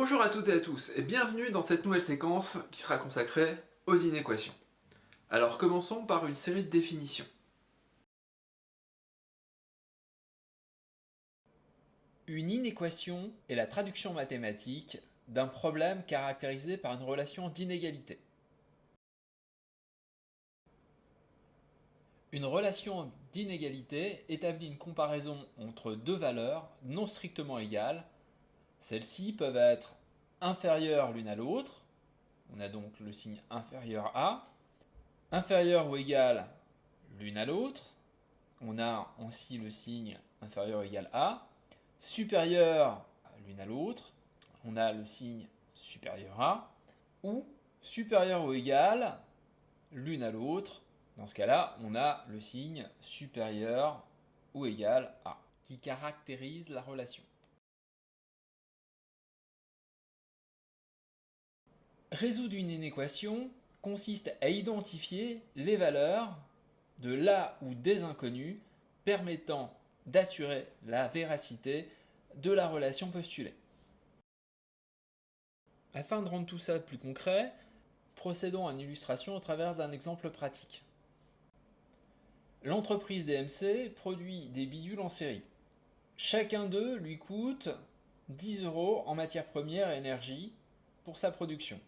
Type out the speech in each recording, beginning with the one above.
Bonjour à toutes et à tous et bienvenue dans cette nouvelle séquence qui sera consacrée aux inéquations. Alors commençons par une série de définitions. Une inéquation est la traduction mathématique d'un problème caractérisé par une relation d'inégalité. Une relation d'inégalité établit une comparaison entre deux valeurs non strictement égales. Celles-ci peuvent être inférieures l'une à l'autre, on a donc le signe inférieur à, inférieures ou égales l'une à l'autre, on a aussi le signe inférieur ou égal à, supérieures l'une à l'autre, on a le signe supérieur à, ou supérieur ou égal l'une à l'autre. Dans ce cas-là, on a le signe supérieur ou égal à, qui caractérise la relation. Résoudre une inéquation consiste à identifier les valeurs de la ou des inconnus permettant d'assurer la véracité de la relation postulée. Afin de rendre tout ça plus concret, procédons à une illustration au travers d'un exemple pratique. L'entreprise DMC produit des bidules en série. Chacun d'eux lui coûte 10 € en matières premières et énergie pour sa production.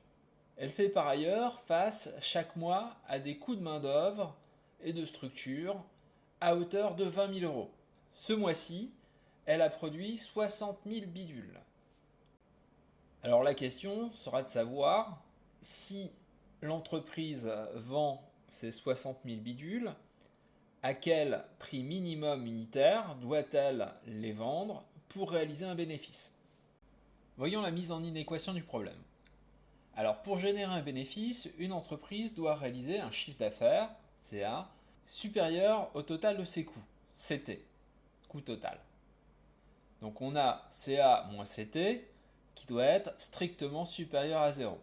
Elle fait par ailleurs face chaque mois à des coûts de main-d'œuvre et de structure à hauteur de 20 000 €. Ce mois-ci, elle a produit 60 000 bidules. Alors la question sera de savoir si l'entreprise vend ces 60 000 bidules, à quel prix minimum unitaire doit-elle les vendre pour réaliser un bénéfice. Voyons la mise en inéquation du problème. Alors pour générer un bénéfice, une entreprise doit réaliser un chiffre d'affaires, CA, supérieur au total de ses coûts, CT, coût total. Donc on a CA moins CT qui doit être strictement supérieur à 0.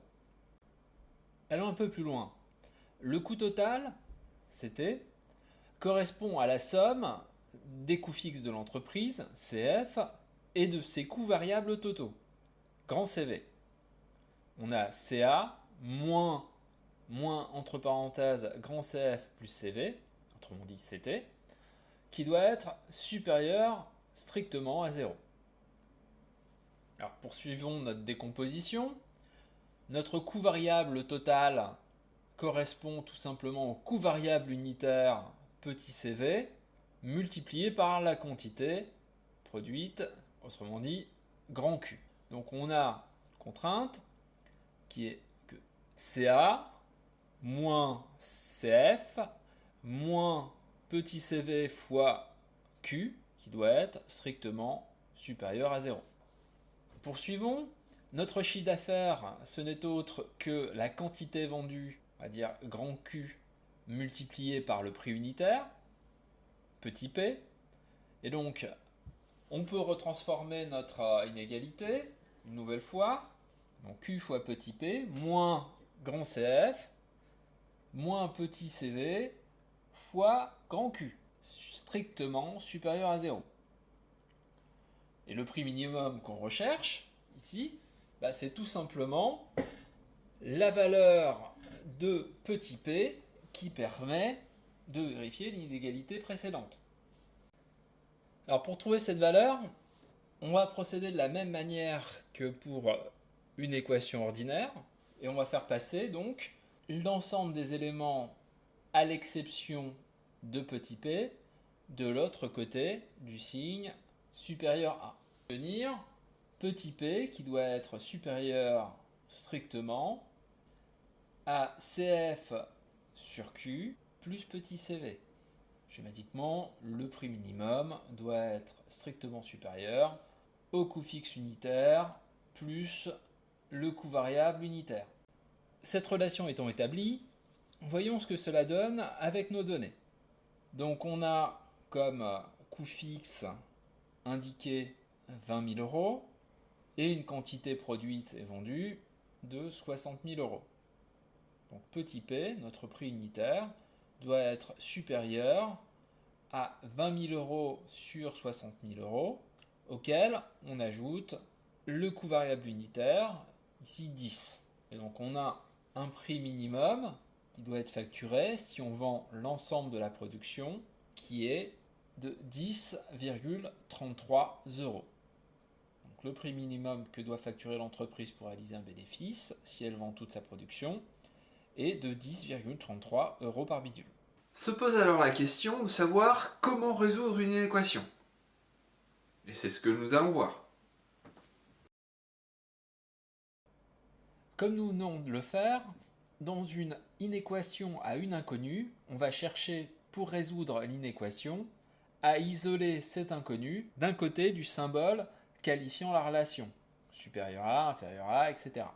Allons un peu plus loin. Le coût total, CT, correspond à la somme des coûts fixes de l'entreprise, CF, et de ses coûts variables totaux, grand CV. On a CA moins entre parenthèses grand CF plus CV, autrement dit CT, qui doit être supérieur strictement à 0. Alors poursuivons notre décomposition. Notre coût variable total correspond tout simplement au coût variable unitaire petit cv multiplié par la quantité produite, autrement dit grand Q. Donc on a une contrainte qui est que CA moins CF moins petit cv fois Q qui doit être strictement supérieur à 0. Poursuivons. Notre chiffre d'affaires, ce n'est autre que la quantité vendue, on va dire grand Q, multiplié par le prix unitaire, petit p. Et donc, on peut retransformer notre inégalité, une nouvelle fois. Donc Q fois petit p, moins grand CF, moins petit CV, fois grand Q, strictement supérieur à 0. Et le prix minimum qu'on recherche, ici, c'est tout simplement la valeur de petit p qui permet de vérifier l'inégalité précédente. Alors pour trouver cette valeur, on va procéder de la même manière que pour une équation ordinaire et on va faire passer donc l'ensemble des éléments à l'exception de petit p de l'autre côté du signe supérieur à. Tenir petit p qui doit être supérieur strictement à CF sur Q plus petit CV. Schématiquement, le prix minimum doit être strictement supérieur au coût fixe unitaire plus le coût variable unitaire. Cette relation étant établie, voyons ce que cela donne avec nos données. Donc on a comme coût fixe indiqué 20 000 € et une quantité produite et vendue de 60 000 €. Donc petit p, notre prix unitaire, doit être supérieur à 20 000 € sur 60 000 €, auquel on ajoute le coût variable unitaire, ici 10. Et donc on a un prix minimum qui doit être facturé si on vend l'ensemble de la production qui est de 10,33 euros. Donc le prix minimum que doit facturer l'entreprise pour réaliser un bénéfice, si elle vend toute sa production, est de 10,33 euros par bidule. Se pose alors la question de savoir comment résoudre une inéquation. Et c'est ce que nous allons voir. Comme nous venons de le faire, dans une inéquation à une inconnue, on va chercher, pour résoudre l'inéquation, à isoler cet inconnu d'un côté du symbole qualifiant la relation, supérieur à, inférieur à, etc.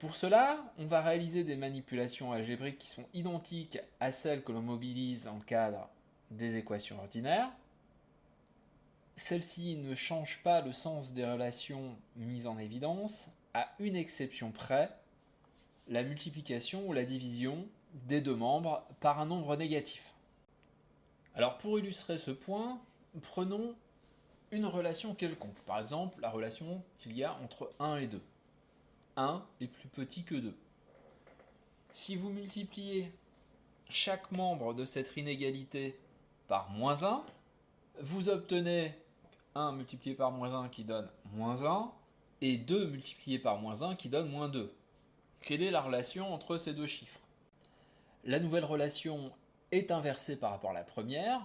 Pour cela, on va réaliser des manipulations algébriques qui sont identiques à celles que l'on mobilise dans le cadre des équations ordinaires. Celles-ci ne changent pas le sens des relations mises en évidence, à une exception près, la multiplication ou la division des deux membres par un nombre négatif. Alors pour illustrer ce point, prenons une relation quelconque, par exemple la relation qu'il y a entre 1 et 2. 1 est plus petit que 2. Si vous multipliez chaque membre de cette inégalité par moins 1, vous obtenez 1 multiplié par moins 1 qui donne moins 1, et 2 multiplié par moins 1 qui donne moins 2. Quelle est la relation entre ces deux chiffres? La nouvelle relation est inversée par rapport à la première,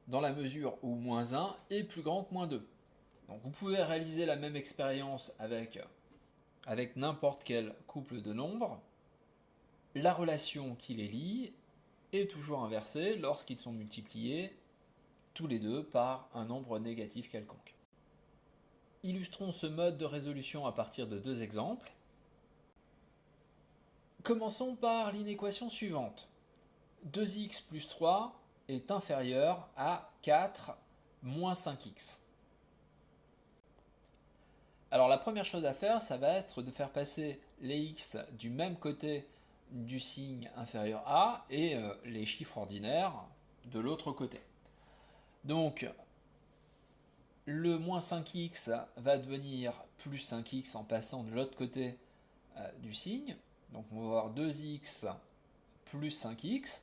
dans la mesure où moins 1 est plus grand que moins 2. Donc vous pouvez réaliser la même expérience avec n'importe quel couple de nombres. La relation qui les lie est toujours inversée lorsqu'ils sont multipliés tous les deux par un nombre négatif quelconque. Illustrons ce mode de résolution à partir de deux exemples. Commençons par l'inéquation suivante. 2x plus 3 est inférieur à 4 moins 5x. Alors la première chose à faire, ça va être de faire passer les x du même côté du signe inférieur à et les chiffres ordinaires de l'autre côté. Donc le moins 5x va devenir plus 5x en passant de l'autre côté du signe. Donc on va avoir 2x plus 5x.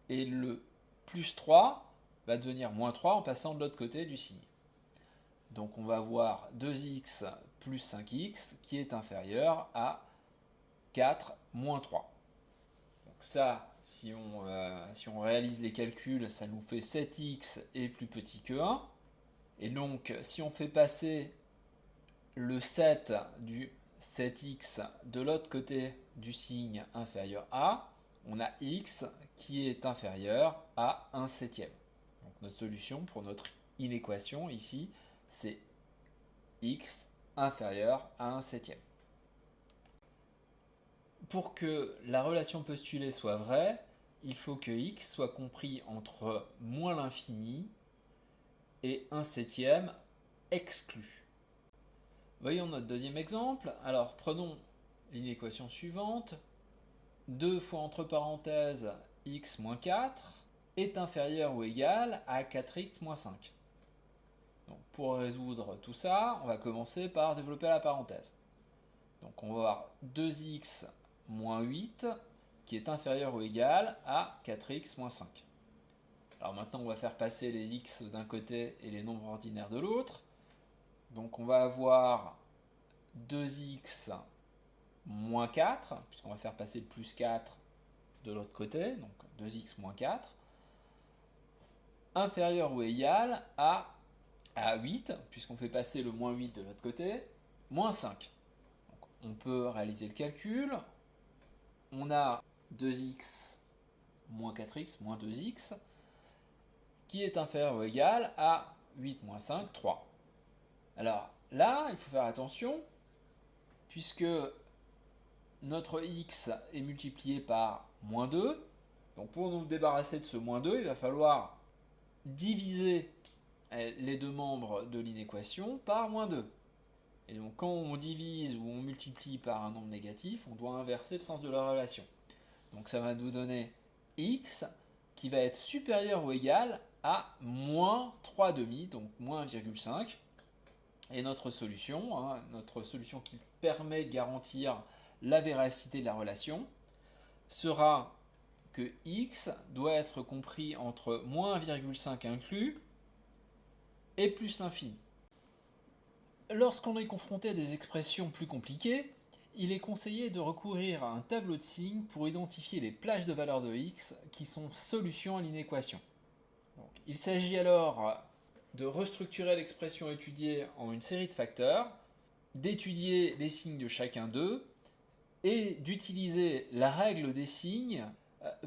Et le plus 3 va devenir moins 3 en passant de l'autre côté du signe. Donc on va avoir 2x plus 5x qui est inférieur à 4 moins 3. Donc ça, si on réalise les calculs, ça nous fait 7x est plus petit que 1. Et donc si on fait passer le 7 du 7x de l'autre côté du signe inférieur à, on a x qui est inférieur à 1 septième. Donc notre solution pour notre inéquation ici, c'est x inférieur à 1 septième. Pour que la relation postulée soit vraie, il faut que x soit compris entre moins l'infini et 1 septième exclu. Voyons notre deuxième exemple. Alors prenons l'inéquation suivante. 2 fois entre parenthèses x moins 4 est inférieur ou égal à 4x moins 5. Donc pour résoudre tout ça, on va commencer par développer la parenthèse. Donc on va avoir 2x moins 8 qui est inférieur ou égal à 4x moins 5. Alors maintenant on va faire passer les x d'un côté et les nombres ordinaires de l'autre. Donc on va avoir 2x moins 4, puisqu'on va faire passer le plus 4 de l'autre côté, donc 2x moins 4, inférieur ou égal à 8, puisqu'on fait passer le moins 8 de l'autre côté, moins 5. Donc on peut réaliser le calcul. On a 2x moins 4x moins 2x, qui est inférieur ou égal à 8 moins 5, 3. Alors là, il faut faire attention, puisque notre x est multiplié par moins 2. Donc pour nous débarrasser de ce moins 2, il va falloir diviser les deux membres de l'inéquation par moins 2. Et donc quand on divise ou on multiplie par un nombre négatif, on doit inverser le sens de la relation. Donc ça va nous donner x qui va être supérieur ou égal à moins 3,5, donc moins 1,5. Et notre solution qui permet de garantir la véracité de la relation, sera que x doit être compris entre moins 1,5 inclus et plus l'infini. Lorsqu'on est confronté à des expressions plus compliquées, il est conseillé de recourir à un tableau de signes pour identifier les plages de valeurs de x qui sont solutions à l'inéquation. Il s'agit alors de restructurer l'expression étudiée en une série de facteurs, d'étudier les signes de chacun d'eux et d'utiliser la règle des signes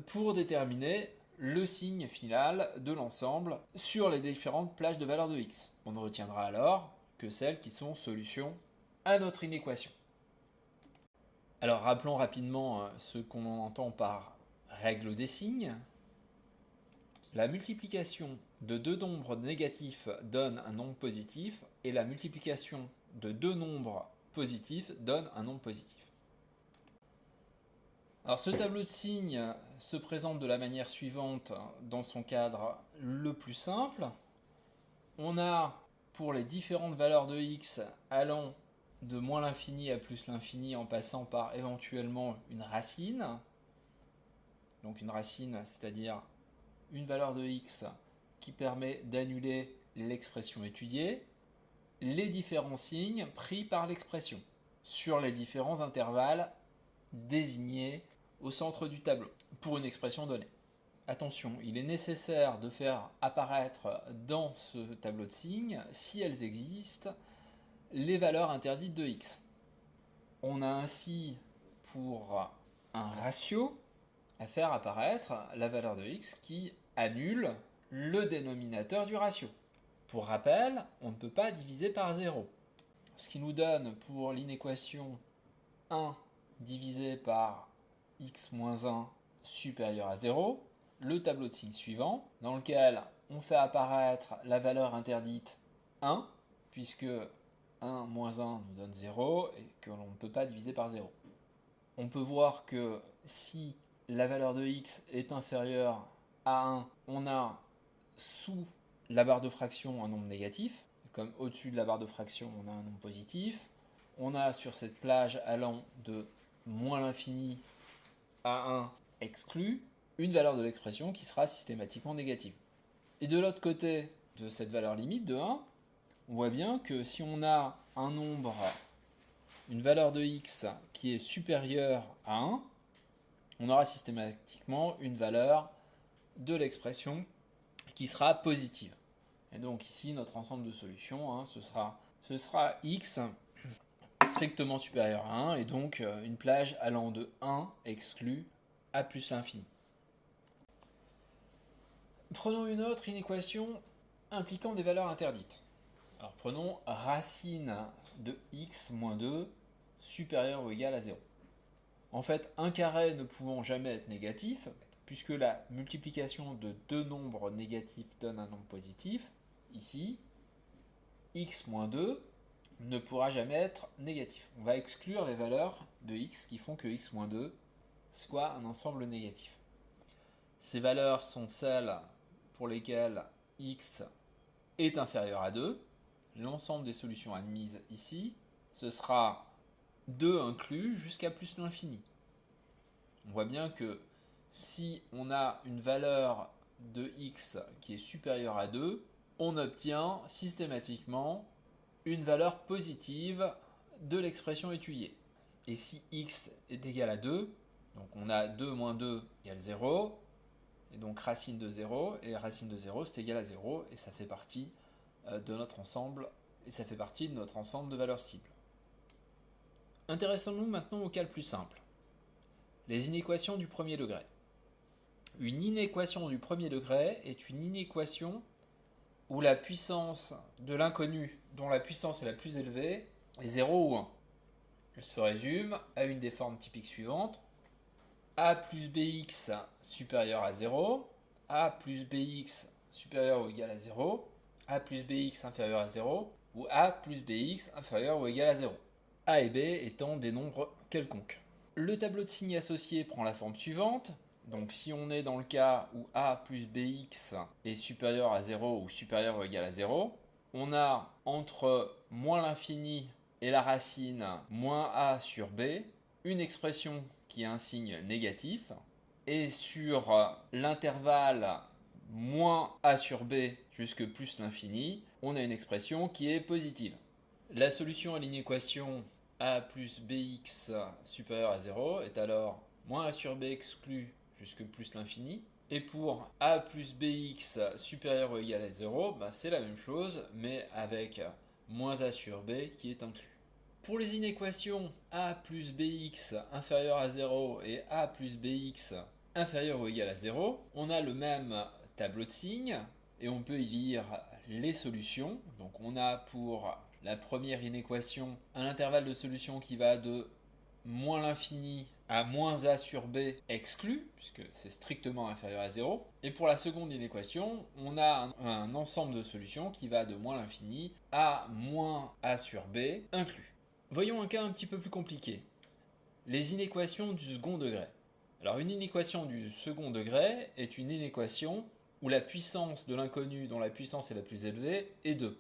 pour déterminer le signe final de l'ensemble sur les différentes plages de valeurs de x. On ne retiendra alors que celles qui sont solutions à notre inéquation. Alors rappelons rapidement ce qu'on entend par règle des signes. La multiplication de deux nombres négatifs donne un nombre positif et la multiplication de deux nombres positifs donne un nombre positif. Alors ce tableau de signes se présente de la manière suivante dans son cadre le plus simple. On a pour les différentes valeurs de x allant de moins l'infini à plus l'infini en passant par éventuellement une racine. Donc une racine, c'est-à-dire une valeur de x qui permet d'annuler l'expression étudiée, les différents signes pris par l'expression sur les différents intervalles désignés au centre du tableau pour une expression donnée. Attention, il est nécessaire de faire apparaître dans ce tableau de signes, si elles existent, les valeurs interdites de x. On a ainsi pour un ratio à faire apparaître la valeur de x qui annule le dénominateur du ratio. Pour rappel, on ne peut pas diviser par 0. Ce qui nous donne pour l'inéquation 1 divisé par x moins 1 supérieur à 0, le tableau de signes suivant, dans lequel on fait apparaître la valeur interdite 1, puisque 1 moins 1 nous donne 0 et que l'on ne peut pas diviser par 0. On peut voir que si la valeur de x est inférieure à 1, on a sous la barre de fraction un nombre négatif, comme au-dessus de la barre de fraction on a un nombre positif. On a sur cette plage allant de moins l'infini à 1 exclu, une valeur de l'expression qui sera systématiquement négative. Et de l'autre côté de cette valeur limite de 1, on voit bien que si on a un nombre, une valeur de x qui est supérieure à 1, on aura systématiquement une valeur de l'expression qui sera positive. Et donc ici, notre ensemble de solutions, ce sera x strictement supérieur à 1, et donc une plage allant de 1 exclu à plus l'infini. Prenons une autre inéquation impliquant des valeurs interdites. Alors prenons racine de x moins 2 supérieur ou égal à 0. En fait, un carré ne pouvant jamais être négatif, puisque la multiplication de deux nombres négatifs donne un nombre positif, ici, x moins 2 ne pourra jamais être négatif. On va exclure les valeurs de x qui font que x moins 2 soit un ensemble négatif. Ces valeurs sont celles pour lesquelles x est inférieur à 2. L'ensemble des solutions admises ici, ce sera 2 inclus jusqu'à plus l'infini. On voit bien que si on a une valeur de x qui est supérieure à 2, on obtient systématiquement une valeur positive de l'expression étudiée. Et si x est égal à 2, donc on a 2 moins 2 égale 0, et donc racine de 0, et racine de 0 c'est égal à 0, et ça fait partie de notre ensemble, et ça fait partie de notre ensemble de valeurs cibles. Intéressons-nous maintenant au cas le plus simple. Les inéquations du premier degré. Une inéquation du premier degré est une inéquation où la puissance de l'inconnu, dont la puissance est la plus élevée, est 0 ou 1. Elle se résume à une des formes typiques suivantes: a plus bx supérieur à 0, a plus bx supérieur ou égal à 0, a plus bx inférieur à 0, ou a plus bx inférieur ou égal à 0. A et b étant des nombres quelconques. Le tableau de signes associé prend la forme suivante. Donc si on est dans le cas où a plus bx est supérieur à 0 ou supérieur ou égal à 0, on a entre moins l'infini et la racine moins a sur b une expression qui a un signe négatif, et sur l'intervalle moins a sur b jusque plus l'infini, on a une expression qui est positive. La solution à l'inéquation a plus bx supérieur à 0 est alors moins a sur b exclu jusque plus l'infini. Et pour a plus bx supérieur ou égal à 0, c'est la même chose, mais avec moins a sur b qui est inclus. Pour les inéquations a plus bx inférieur à 0 et a plus bx inférieur ou égal à 0, on a le même tableau de signes et on peut y lire les solutions. Donc on a pour la première inéquation un intervalle de solution qui va de moins l'infini à moins a sur b exclu, puisque c'est strictement inférieur à 0. Et pour la seconde inéquation, on a un ensemble de solutions qui va de moins l'infini à moins a sur b inclus. Voyons un cas un petit peu plus compliqué. Les inéquations du second degré. Alors une inéquation du second degré est une inéquation où la puissance de l'inconnu dont la puissance est la plus élevée est 2.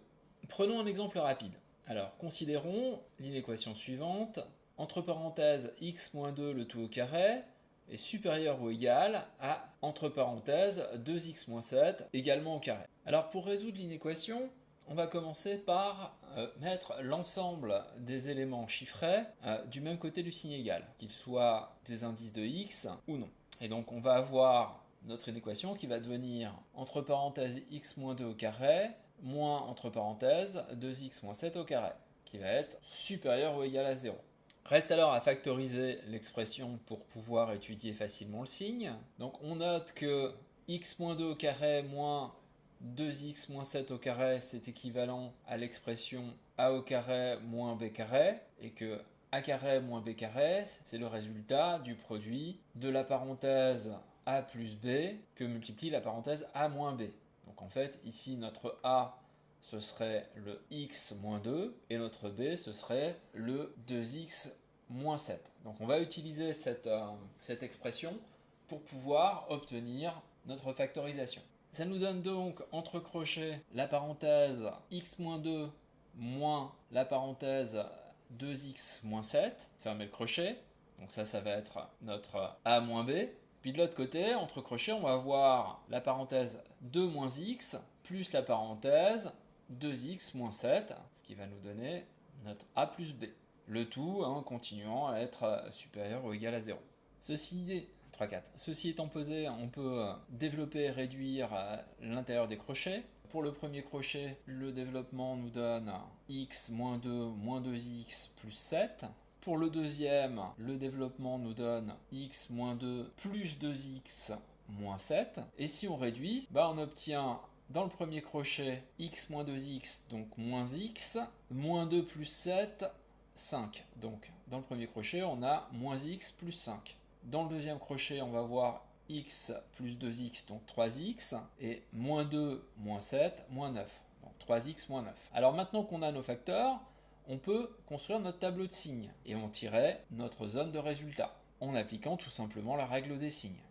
Prenons un exemple rapide. Alors considérons l'inéquation suivante. Entre parenthèses x moins 2 le tout au carré est supérieur ou égal à, entre parenthèses, 2x moins 7 également au carré. Alors pour résoudre l'inéquation, on va commencer par mettre l'ensemble des éléments chiffrés du même côté du signe égal, qu'ils soient des indices de x ou non. Et donc on va avoir notre inéquation qui va devenir entre parenthèses x moins 2 au carré moins entre parenthèses 2x moins 7 au carré, qui va être supérieur ou égal à 0. Reste alors à factoriser l'expression pour pouvoir étudier facilement le signe. Donc on note que x moins 2 au carré moins 2x moins 7 au carré, c'est équivalent à l'expression a au carré moins b carré, et que a carré moins b carré, c'est le résultat du produit de la parenthèse a plus b que multiplie la parenthèse a moins b. Donc en fait, ici notre a, ce serait le x moins 2, et notre b, ce serait le 2x moins 7. Donc on va utiliser cette expression pour pouvoir obtenir notre factorisation. Ça nous donne donc entre crochets la parenthèse x moins 2 moins la parenthèse 2x moins 7, fermez le crochet, donc ça va être notre a moins b. Puis de l'autre côté, entre crochets, on va avoir la parenthèse 2 moins x plus la parenthèse 2x moins 7, ce qui va nous donner notre a plus b. Le tout continuant à être supérieur ou égal à 0. Ceci étant posé, on peut développer et réduire l'intérieur des crochets. Pour le premier crochet, le développement nous donne x moins 2 moins 2x plus 7. Pour le deuxième, le développement nous donne x moins 2 plus 2x moins 7. Et si on réduit, on obtient dans le premier crochet x moins 2x, donc moins x, moins 2 plus 7, 5. Donc dans le premier crochet, on a moins x plus 5. Dans le deuxième crochet, on va voir x plus 2x, donc 3x, et moins 2, moins 7, moins 9. Donc 3x moins 9. Alors maintenant qu'on a nos facteurs, on peut construire notre tableau de signes et en tirer notre zone de résultat en appliquant tout simplement la règle des signes.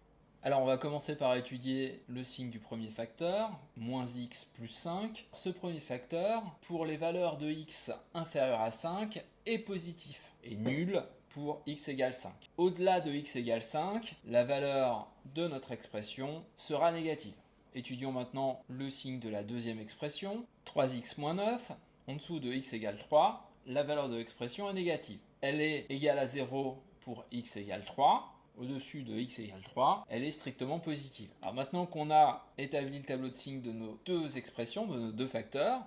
Alors on va commencer par étudier le signe du premier facteur, moins x plus 5. Ce premier facteur, pour les valeurs de x inférieures à 5, est positif et nul pour x égale 5. Au-delà de x égale 5, la valeur de notre expression sera négative. Étudions maintenant le signe de la deuxième expression, 3x moins 9. En dessous de x égale 3, la valeur de l'expression est négative. Elle est égale à 0 pour x égale 3. Au-dessus de x égale 3, elle est strictement positive. Alors maintenant qu'on a établi le tableau de signes de nos deux expressions, de nos deux facteurs,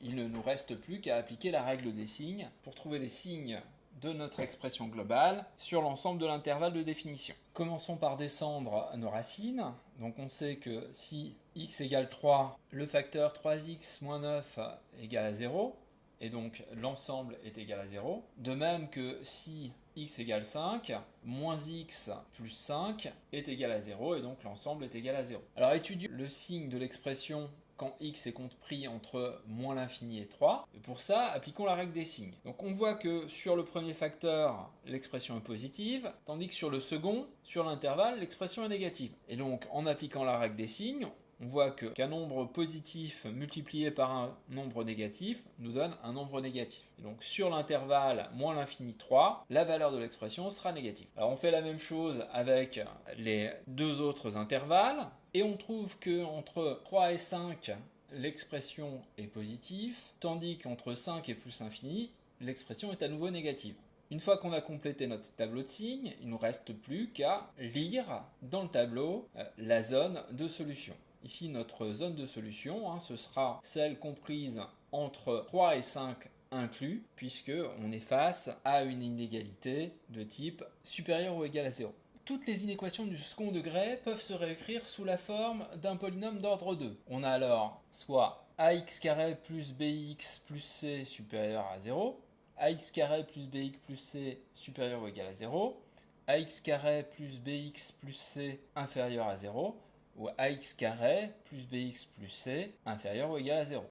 il ne nous reste plus qu'à appliquer la règle des signes pour trouver les signes de notre expression globale sur l'ensemble de l'intervalle de définition. Commençons par descendre nos racines. Donc on sait que si x égale 3, le facteur 3x moins 9 égale à 0, et donc l'ensemble est égal à 0. De même que si x égale 5, moins x plus 5 est égal à 0, et donc l'ensemble est égal à 0. Alors étudions le signe de l'expression quand x est compris entre moins l'infini et 3. Et pour ça, appliquons la règle des signes. Donc on voit que sur le premier facteur, l'expression est positive, tandis que sur le second, sur l'intervalle, l'expression est négative. Et donc en appliquant la règle des signes, on voit qu'un nombre positif multiplié par un nombre négatif nous donne un nombre négatif. Et donc sur l'intervalle moins l'infini 3, la valeur de l'expression sera négative. Alors on fait la même chose avec les deux autres intervalles, et on trouve qu'entre 3 et 5, l'expression est positive, tandis qu'entre 5 et plus infini, l'expression est à nouveau négative. Une fois qu'on a complété notre tableau de signes, il ne nous reste plus qu'à lire dans le tableau la zone de solution. Ici, notre zone de solution, ce sera celle comprise entre 3 et 5 inclus, puisqu'on est face à une inégalité de type supérieur ou égal à 0. Toutes les inéquations du second degré peuvent se réécrire sous la forme d'un polynôme d'ordre 2. On a alors soit ax carré plus bx plus c supérieur à 0, ax carré plus bx plus c supérieur ou égal à 0, ax carré plus bx plus c inférieur à 0, ou ax carré plus bx plus c inférieur ou égal à 0.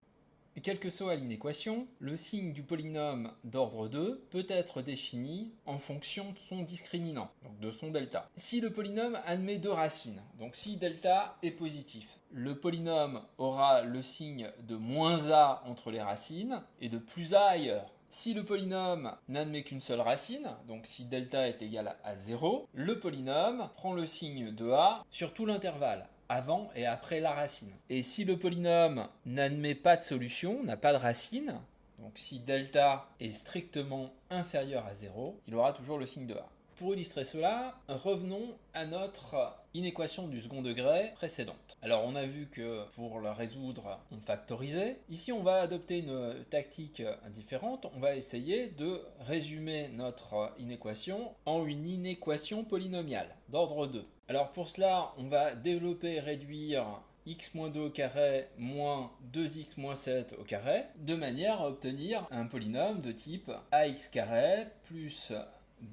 Et quelle que soit l'inéquation, le signe du polynôme d'ordre 2 peut être défini en fonction de son discriminant, donc de son delta. Si le polynôme admet deux racines, donc si delta est positif, le polynôme aura le signe de moins a entre les racines et de plus a ailleurs. Si le polynôme n'admet qu'une seule racine, donc si delta est égal à 0, le polynôme prend le signe de a sur tout l'intervalle, avant et après la racine. Et si le polynôme n'admet pas de solution, n'a pas de racine, donc si delta est strictement inférieur à 0, il aura toujours le signe de a. Pour illustrer cela, revenons à notre inéquation du second degré précédente. Alors on a vu que pour la résoudre, on factorisait. Ici on va adopter une tactique différente. On va essayer de résumer notre inéquation en une inéquation polynomiale d'ordre 2. Alors pour cela, on va développer et réduire x-2 au carré moins 2x moins 7 au carré, de manière à obtenir un polynôme de type ax carré plus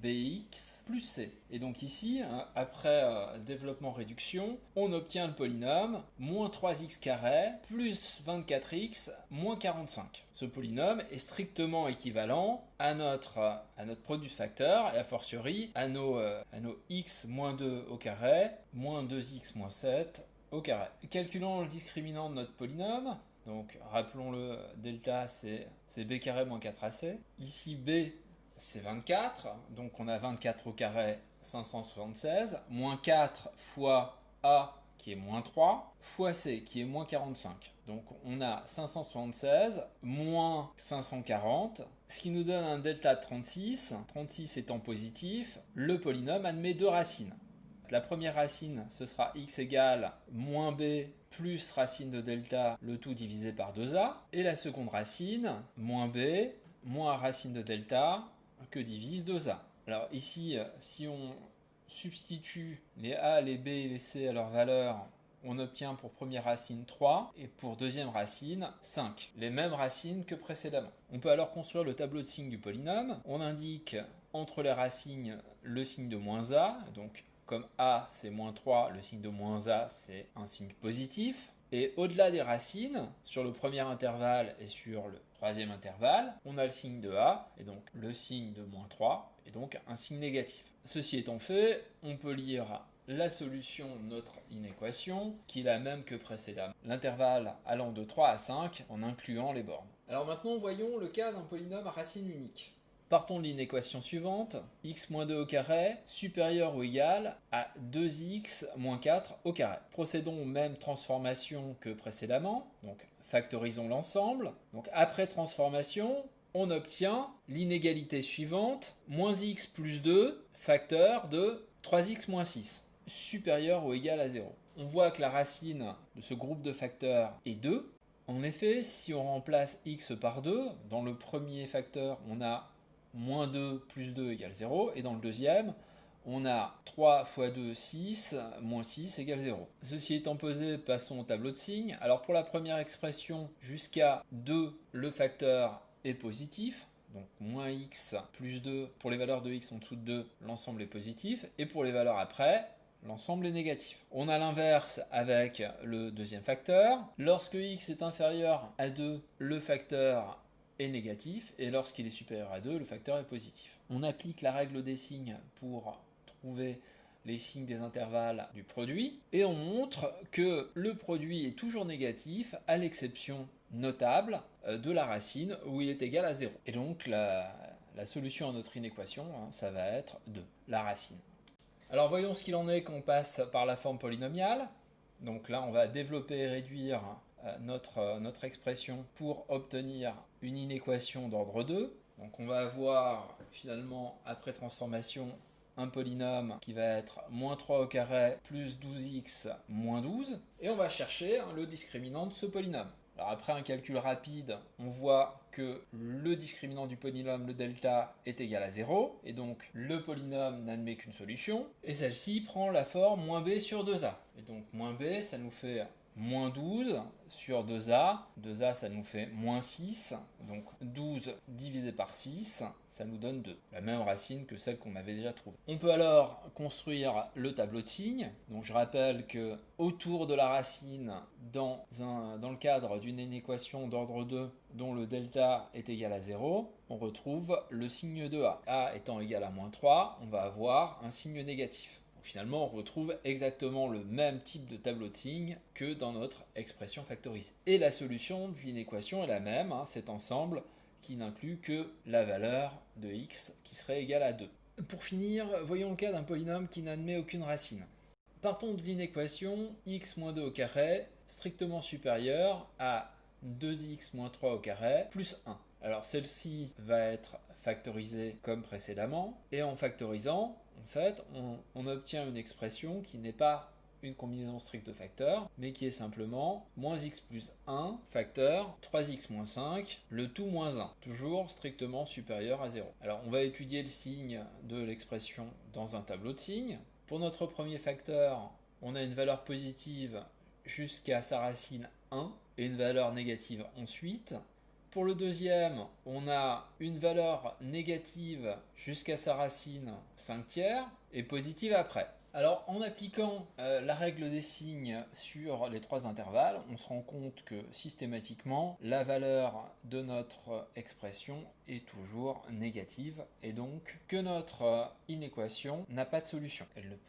bx plus c. Et donc ici, après développement-réduction, on obtient le polynôme moins 3x carré plus 24x moins 45. Ce polynôme est strictement équivalent à notre produit de facteurs et a fortiori à nos x moins 2 au carré moins 2x moins 7 au carré. Calculons le discriminant de notre polynôme. Donc rappelons-le, delta c'est b carré moins 4ac. Ici b c'est 24, donc on a 24 au carré, 576, moins 4 fois A qui est moins 3, fois C qui est moins 45. Donc on a 576 moins 540, ce qui nous donne un delta de 36, 36 étant positif, le polynôme admet deux racines. La première racine, ce sera x égale moins b plus racine de delta, le tout divisé par 2a, et la seconde racine, moins b moins racine de delta, que divise 2a. Alors ici, si on substitue les a, les b et les c à leur valeur, on obtient pour première racine 3 et pour deuxième racine 5. Les mêmes racines que précédemment. On peut alors construire le tableau de signes du polynôme. On indique entre les racines le signe de moins a, donc comme a c'est moins 3, le signe de moins a c'est un signe positif. Et au-delà des racines, sur le premier intervalle et sur le troisième intervalle, on a le signe de a, et donc le signe de moins 3, et donc un signe négatif. Ceci étant fait, on peut lire la solution de notre inéquation, qui est la même que précédemment. L'intervalle allant de 3 à 5 en incluant les bornes. Alors maintenant, voyons le cas d'un polynôme à racine unique. Partons de l'inéquation suivante, x moins 2 au carré supérieur ou égal à 2x moins 4 au carré. Procédons aux mêmes transformations que précédemment, donc factorisons l'ensemble. Donc après transformation, on obtient l'inégalité suivante, moins x plus 2, facteur de 3x moins 6, supérieur ou égal à 0. On voit que la racine de ce groupe de facteurs est 2. En effet, si on remplace x par 2, dans le premier facteur, on a moins 2 plus 2 égale 0, et dans le deuxième, on a 3 fois 2, 6, moins 6 égale 0. Ceci étant posé, passons au tableau de signes. Alors pour la première expression, jusqu'à 2, le facteur est positif, donc moins x plus 2, pour les valeurs de x en dessous de 2, l'ensemble est positif, et pour les valeurs après, l'ensemble est négatif. On a l'inverse avec le deuxième facteur. Lorsque x est inférieur à 2, le facteur est négatif, et lorsqu'il est supérieur à 2, le facteur est positif. On applique la règle des signes pour trouver les signes des intervalles du produit, et on montre que le produit est toujours négatif, à l'exception notable de la racine où il est égal à 0. Et donc la solution à notre inéquation, ça va être 2, la racine. Alors voyons ce qu'il en est quand on passe par la forme polynomiale. Donc là, on va développer et réduire notre expression pour obtenir une inéquation d'ordre 2. Donc on va avoir finalement, après transformation, un polynôme qui va être moins 3 au carré plus 12x moins 12. Et on va chercher le discriminant de ce polynôme. Alors après un calcul rapide, on voit que le discriminant du polynôme, le delta, est égal à 0. Et donc le polynôme n'admet qu'une solution. Et celle-ci prend la forme moins b sur 2a. Et donc moins b, ça nous fait moins 12 sur 2a. 2a, ça nous fait moins 6. Donc 12 divisé par 6, ça nous donne 2. La même racine que celle qu'on avait déjà trouvée. On peut alors construire le tableau de signes. Donc je rappelle que autour de la racine, dans le cadre d'une inéquation d'ordre 2 dont le delta est égal à 0, on retrouve le signe de a. A étant égal à moins 3, on va avoir un signe négatif. Donc finalement, on retrouve exactement le même type de tableau de signes que dans notre expression factorisée. Et la solution de l'inéquation est la même, cet ensemble qui n'inclut que la valeur de x qui serait égale à 2. Pour finir, voyons le cas d'un polynôme qui n'admet aucune racine. Partons de l'inéquation x moins 2 au carré strictement supérieure à 2x moins 3 au carré plus 1. Alors celle-ci va être factorisée comme précédemment, et en factorisant, en fait, on obtient une expression qui n'est pas une combinaison stricte de facteurs, mais qui est simplement moins x plus 1 facteur 3x moins 5, le tout moins 1, toujours strictement supérieur à 0. Alors on va étudier le signe de l'expression dans un tableau de signes. Pour notre premier facteur, on a une valeur positive jusqu'à sa racine 1 et une valeur négative ensuite. Pour le deuxième, on a une valeur négative jusqu'à sa racine 5 tiers et positive après. Alors en appliquant la règle des signes sur les trois intervalles, on se rend compte que systématiquement la valeur de notre expression est toujours négative et donc que notre inéquation n'a pas de solution.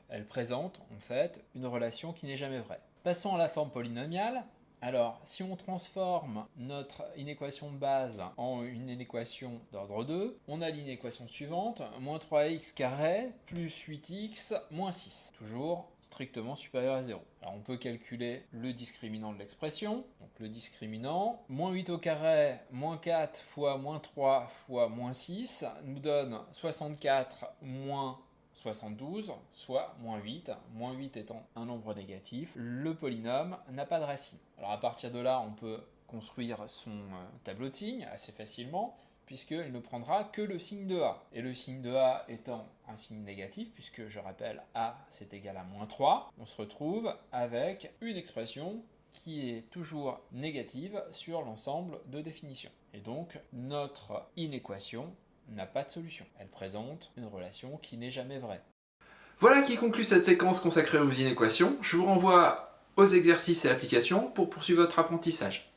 Elle présente en fait une relation qui n'est jamais vraie. Passons à la forme polynomiale. Alors, si on transforme notre inéquation de base en une inéquation d'ordre 2, on a l'inéquation suivante, moins 3x carré plus 8x moins 6, toujours strictement supérieur à 0. Alors on peut calculer le discriminant de l'expression, donc le discriminant, moins 8 au carré, moins 4 fois moins 3 fois moins 6, nous donne 64 moins 72, soit moins 8 étant un nombre négatif, le polynôme n'a pas de racine. Alors à partir de là, on peut construire son tableau de signes assez facilement, puisqu'il ne prendra que le signe de A. Et le signe de A étant un signe négatif, puisque je rappelle A c'est égal à moins 3, on se retrouve avec une expression qui est toujours négative sur l'ensemble de définitions. Et donc notre inéquation n'a pas de solution. Elle présente une relation qui n'est jamais vraie. Voilà qui conclut cette séquence consacrée aux inéquations. Je vous renvoie aux exercices et applications pour poursuivre votre apprentissage.